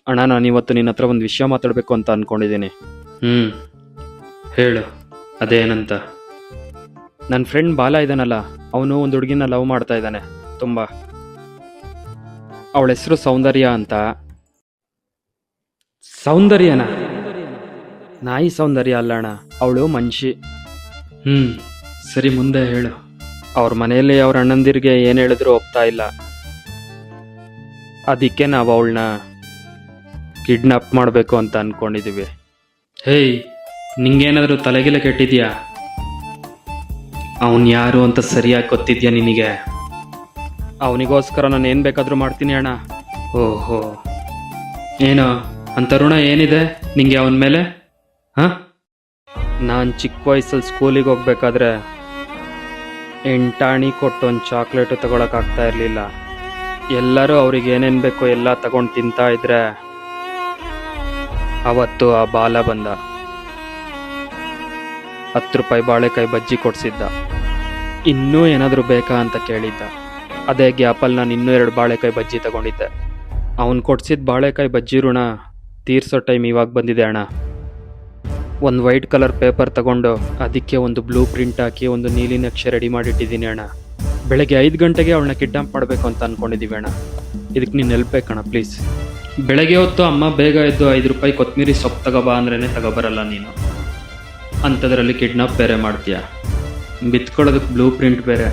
ಅಣ್ಣ, ನಾನು ಇವತ್ತು ನಿನ್ನ ಹತ್ರ ಒಂದು ವಿಷಯ ಮಾತಾಡಬೇಕು ಅಂತ ಅಂದ್ಕೊಂಡಿದ್ದೀನಿ. ಹೇಳು, ಅದೇನಂತ? ನನ್ನ ಫ್ರೆಂಡ್ ಬಾಲ ಇದ್ದಾನಲ್ಲ, ಅವನು ಒಂದು ಹುಡುಗಿನ ಲವ್ ಮಾಡ್ತಾ ಇದ್ದಾನೆ ತುಂಬ. ಅವಳ ಹೆಸರು ಸೌಂದರ್ಯ ಅಂತ. ಸೌಂದರ್ಯನ? ನಾಯಿ ಸೌಂದರ್ಯ ಅಲ್ಲ ಅಣ್ಣ, ಅವಳು ಮನುಷ್ಯ. ಸರಿ, ಮುಂದೆ ಹೇಳು. ಅವ್ರ ಮನೆಯಲ್ಲಿ ಅವ್ರ ಅಣ್ಣಂದಿರಿಗೆ ಏನು ಹೇಳಿದ್ರು ಒಪ್ತಾ ಇಲ್ಲ. ಅದಕ್ಕೆ ನಾವು ಅವಳನ್ನ ಕಿಡ್ನಾಪ್ ಮಾಡಬೇಕು ಅಂತ ಅಂದ್ಕೊಂಡಿದ್ದೀವಿ. ಹೇಯ್, ನಿಂಗೇನಾದರೂ ತಲೆಗಿಲೆ ಕೆಟ್ಟಿದ್ಯಾ? ಅವನು ಯಾರು ಅಂತ ಸರಿಯಾಗಿ ಗೊತ್ತಿದ್ಯಾ ನಿನಗೆ? ಅವನಿಗೋಸ್ಕರ ನಾನು ಏನು ಬೇಕಾದರೂ ಮಾಡ್ತೀನಿ ಅಣ್ಣ. ಓಹೋ, ಏನೋ ಅಂತ ಋಣ ಏನಿದೆ ನಿಂಗೆ ಅವನ ಮೇಲೆ? ನಾನು ಚಿಕ್ಕ ವಯಸ್ಸಲ್ಲಿ ಸ್ಕೂಲಿಗೆ ಹೋಗ್ಬೇಕಾದ್ರೆ 8 ಆಣಿ ಕೊಟ್ಟು ಒಂದು ಚಾಕ್ಲೇಟು ತಗೊಳಕ್ಕಾಗ್ತಾ ಇರಲಿಲ್ಲ. ಎಲ್ಲರೂ ಅವ್ರಿಗೆ ಏನೇನು ಬೇಕೋ ಎಲ್ಲ ತಗೊಂಡು ತಿಂತಾ ಇದ್ರೆ ಅವತ್ತು ಆ ಬಾಲ ಬಂದ. 10 ರೂಪಾಯಿ ಬಾಳೆಕಾಯಿ ಬಜ್ಜಿ ಕೊಡಿಸಿದ್ದ. ಇನ್ನೂ ಏನಾದರೂ ಬೇಕಾ ಅಂತ ಕೇಳಿದ್ದ. ಅದೇ ಗ್ಯಾಪಲ್ಲಿ ನಾನು ಇನ್ನೂ 2 ಬಾಳೆಕಾಯಿ ಬಜ್ಜಿ ತಗೊಂಡಿದ್ದೆ. ಅವನು ಕೊಡಿಸಿದ ಬಾಳೆಕಾಯಿ ಬಜ್ಜಿ ಋಣ ತೀರ್ಸೋ ಟೈಮ್ ಇವಾಗ ಬಂದಿದೆ ಅಣ್ಣ. ಒಂದು ವೈಟ್ ಕಲರ್ ಪೇಪರ್ ತಗೊಂಡು ಅದಕ್ಕೆ ಒಂದು ಬ್ಲೂ ಪ್ರಿಂಟ್ ಹಾಕಿ ಒಂದು ನೀಲಿ ನಕ್ಷೆ ರೆಡಿ ಮಾಡಿಟ್ಟಿದ್ದೀನಿ ಅಣ್ಣ. ಬೆಳಗ್ಗೆ 5 ಗಂಟೆಗೆ ಅವಳನ್ನ ಕಿಡ್ನಾಪ್ ಮಾಡಬೇಕು ಅಂತ ಅಂದ್ಕೊಂಡಿದ್ದೀವಿ ಅಣ್ಣ. ಇದಕ್ಕೆ ನೀನು ಹೆಲ್ಪ್ ಬೇಕಣ್ಣ, ಪ್ಲೀಸ್. ಬೆಳಗ್ಗೆ ಹೊತ್ತು ಅಮ್ಮ ಬೇಗ ಎದ್ದು 5 ರೂಪಾಯಿ ಕೊತ್ತಂಬರಿ ಸೊಪ್ಪು ತಗೋಬಾ ಅಂದ್ರೇ ತಗೋಬರಲ್ಲ ನೀನು. ಅಂಥದ್ರಲ್ಲಿ ಕಿಡ್ನಾಪ್ ಬೇರೆ ಮಾಡ್ತೀಯ. ಬಿತ್ಕೊಳ್ಳೋದಕ್ಕೆ ಬ್ಲೂ ಪ್ರಿಂಟ್ ಬೇರೆ.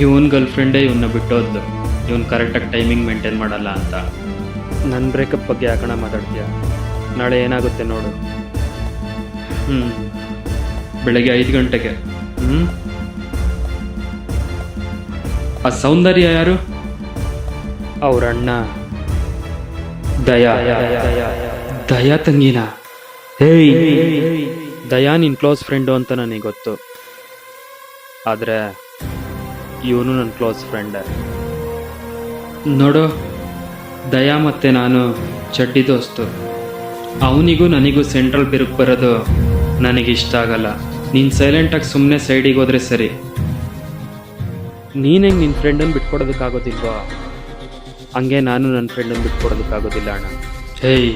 ಇವನ್ ಗರ್ಲ್ಫ್ರೆಂಡೇ ಇವನ್ನ ಬಿಟ್ಟೋದ್ಲು, ಇವನು ಕರೆಕ್ಟಾಗಿ ಟೈಮಿಂಗ್ ಮೇಂಟೈನ್ ಮಾಡಲ್ಲ ಅಂತ. ನನ್ನ ಬ್ರೇಕಪ್ ಬಗ್ಗೆ ಯಾಕಣ್ಣ ಮಾತಾಡ್ತೀಯ? ನಾಳೆ ಏನಾಗುತ್ತೆ ನೋಡು. ಬೆಳಗ್ಗೆ 5 ಗಂಟೆಗೆ. ಆ ಸೌಂದರ್ಯ ಯಾರು? ಅವ್ರ ಅಣ್ಣ ದಯಾ. ದಯಾ ತಂಗಿನ? ಹೇಯ್, ದಯಾ ನಿನ್ನ ಕ್ಲೋಸ್ ಫ್ರೆಂಡು ಅಂತ ನನಗೆ ಗೊತ್ತು. ಆದರೆ ಇವನು ನನ್ನ ಕ್ಲೋಸ್ ಫ್ರೆಂಡೇ. ನೋಡು, ದಯಾ ಮತ್ತೆ ನಾನು ಚಡ್ಡಿ ದೋಸ್ತು. ಅವನಿಗೂ ನನಗೂ ಸೆಂಟ್ರಲ್ ಬಿರುಕು ಬರೋದು ನನಗಿಷ್ಟ ಆಗಲ್ಲ. ನೀನು ಸೈಲೆಂಟಾಗಿ ಸುಮ್ಮನೆ ಸೈಡಿಗೆ ಹೋದ್ರೆ ಸರಿ. ನೀನು ಹೆಂಗೆ ನಿನ್ನ ಫ್ರೆಂಡನ್ನು ಬಿಟ್ಕೊಡೋದಕ್ಕಾಗೋದಿಲ್ವಾ? ಹಂಗೆ ನಾನು ನನ್ನ ಫ್ರೆಂಡನ್ನು ಬಿಟ್ಕೊಡೋದಕ್ಕಾಗೋದಿಲ್ಲ ಅಣ್ಣ. ಹೇಯ್,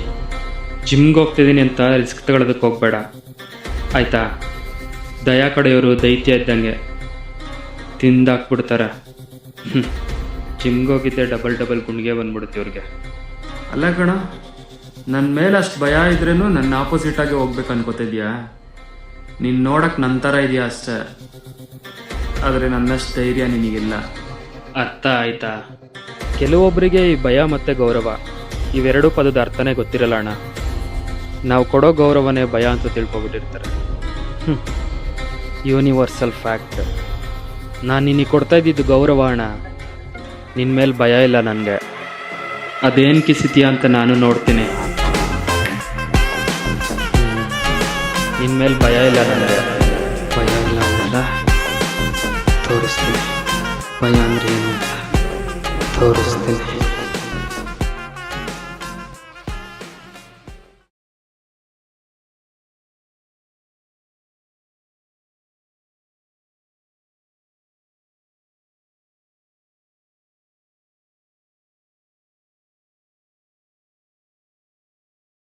ಜಿಮ್ಗೆ ಹೋಗ್ತಿದ್ದೀನಿ ಅಂತ ರಿಸ್ಕ್ ತಗೊಳ್ಳೋದಕ್ಕೆ ಹೋಗ್ಬೇಡ, ಆಯಿತಾ? ದಯಾ ಕಡೆಯವರು ದೈತ್ಯ ಇದ್ದಂಗೆ, ತಿಂದಾಕ್ಬಿಡ್ತಾರೆ. ಜಿಮ್ಗೆ ಹೋಗಿದ್ದೆ ಡಬಲ್ ಗುಂಡಿಗೆ ಬಂದ್ಬಿಡುತ್ತೆ ಇವ್ರಿಗೆ. ಅಲ್ಲ ಕಣ, ನನ್ನ ಮೇಲೆ ಅಷ್ಟು ಭಯ ಇದ್ರೇನು ನನ್ನ ಆಪೋಸಿಟಾಗಿ ಹೋಗ್ಬೇಕು ಅನ್ಕೋತಿದ್ಯಾ? ನೀನು ನೋಡಕ್ಕೆ ನನ್ನ ಥರ ಇದೆಯಾ ಅಷ್ಟೇ, ಆದರೆ ನನ್ನಷ್ಟು ಧೈರ್ಯ ನಿನಗಿಲ್ಲ. ಅರ್ಥ ಆಯ್ತಾ? ಕೆಲವೊಬ್ಬರಿಗೆ ಈ ಭಯ ಮತ್ತು ಗೌರವ ಇವೆರಡೂ ಪದದ ಅರ್ಥನೇ ಗೊತ್ತಿರಲ್ಲ ಅಣ್ಣ. ನಾವು ಕೊಡೋ ಗೌರವನೇ ಭಯ ಅಂತ ತಿಳ್ಕೊಬಿಟ್ಟಿರ್ತಾರೆ. Universal fact. ನಾನು ನಿನಗೆ ಕೊಡ್ತಾ ಇದ್ದಿದ್ದು ಗೌರವ ಅಣ್ಣ, ನಿನ್ನ ಮೇಲೆ ಭಯ ಇಲ್ಲ ನನಗೆ. ಅದೇನು ಕಿಸಿತೀಯ ಅಂತ ನಾನು ನೋಡ್ತೀನಿ. ನಿನ್ನ ಮೇಲೆ ಭಯ ಇಲ್ಲ ನನಗೆ. ಭಯ ಇಲ್ಲ ಅಂದಲ್ಲ, ತೋರಿಸ್ತೀನಿ. ಭಯ ಅಂದರೆ ಏನು ಅಂತ ತೋರಿಸ್ತೀನಿ.